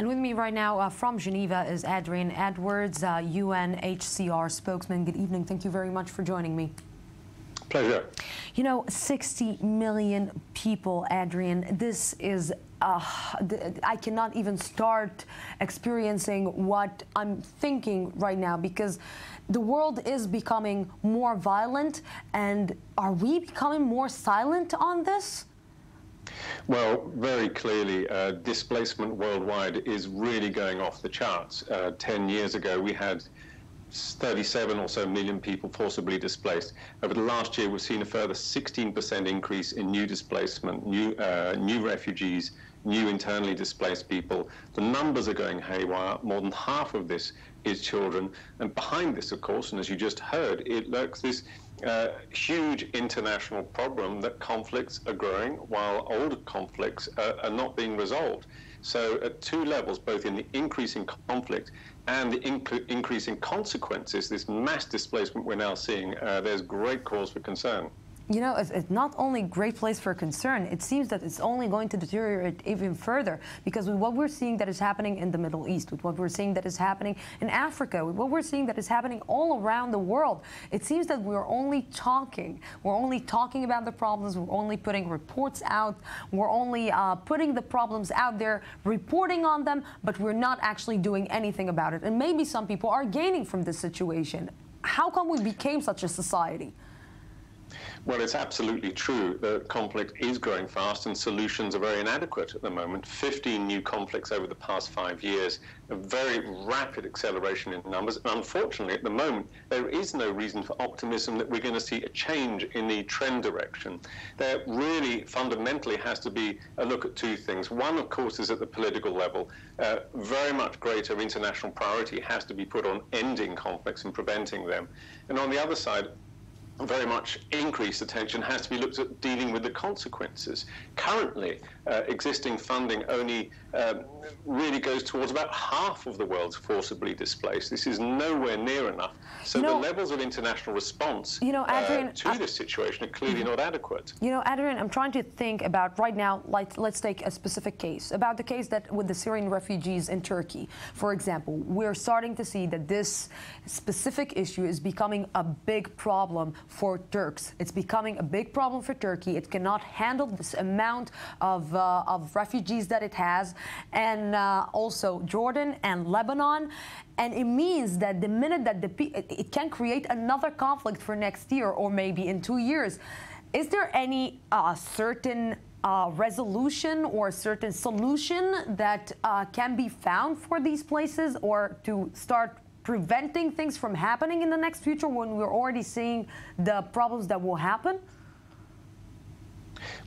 And with me right now from Geneva is Adrian Edwards, UNHCR Spokesman. Good evening. Thank you very much for joining me. Pleasure. You know, 60 million people, Adrian. This is, I cannot even start experiencing what I'm thinking right now, because the world is becoming more violent. And are we becoming more silent on this? Well, very clearly, displacement worldwide is really going off the charts. 10 years ago, we had 37 or so million people forcibly displaced. Over the last year, we've seen a further 16% increase in new displacement, new refugees, new internally displaced people. The numbers are going haywire. More than half of this is children. And behind this, of course, and as you just heard, it lurks this huge international problem that conflicts are growing while old conflicts are not being resolved. So at two levels, both in the increasing conflict and the increasing consequences, this mass displacement we're now seeing, there's great cause for concern. You know, it's not only a great place for concern, it seems that it's only going to deteriorate even further, because with what we're seeing that is happening in the Middle East, with what we're seeing that is happening in Africa, with what we're seeing that is happening all around the world, it seems that we're only talking. We're only talking about the problems, we're only putting reports out, we're only putting the problems out there, reporting on them, but we're not actually doing anything about it. And maybe some people are gaining from this situation. How come we became such a society? Well, it's absolutely true. The conflict is growing fast and solutions are very inadequate at the moment. 15 new conflicts over the past 5 years, a very rapid acceleration in numbers. And unfortunately, at the moment, there is no reason for optimism that we're going to see a change in the trend direction. There really fundamentally has to be a look at two things. One, of course, is at the political level. Very much greater international priority has to be put on ending conflicts and preventing them. And on the other side, very much increased attention has to be looked at dealing with the consequences. Currently, existing funding only really goes towards about half of the world's forcibly displaced. This is nowhere near enough. So the levels of international response Adrian, to this situation are clearly not adequate. You know, Adrian, I'm trying to think about right now, like, let's take a specific case, about the case that with the Syrian refugees in Turkey. For example, we're starting to see that this specific issue is becoming a big problem for Turks. It's becoming a big problem for Turkey. It cannot handle this amount of refugees that it has, and also Jordan and Lebanon. And it means that the minute that it can create another conflict for next year or maybe in 2 years. Is there any certain resolution or a certain solution that can be found for these places, or to start preventing things from happening in the next future when we're already seeing the problems that will happen?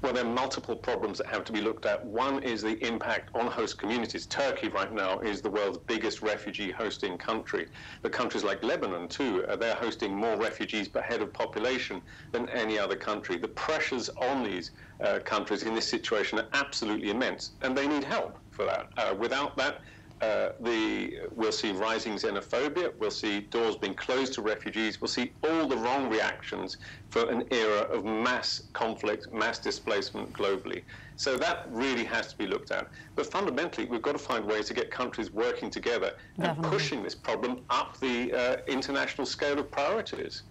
Well, there are multiple problems that have to be looked at. One is the impact on host communities. Turkey right now is the world's biggest refugee hosting country. But countries like Lebanon too, they're hosting more refugees per head of population than any other country. The pressures on these countries in this situation are absolutely immense, and they need help for that. Without that, we'll see rising xenophobia, we'll see doors being closed to refugees, we'll see all the wrong reactions for an era of mass conflict, mass displacement globally. So that really has to be looked at. But fundamentally, we've got to find ways to get countries working together and pushing this problem up the international scale of priorities.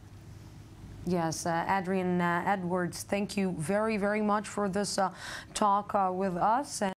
Yes, Adrian Edwards, thank you very, very much for this talk with us.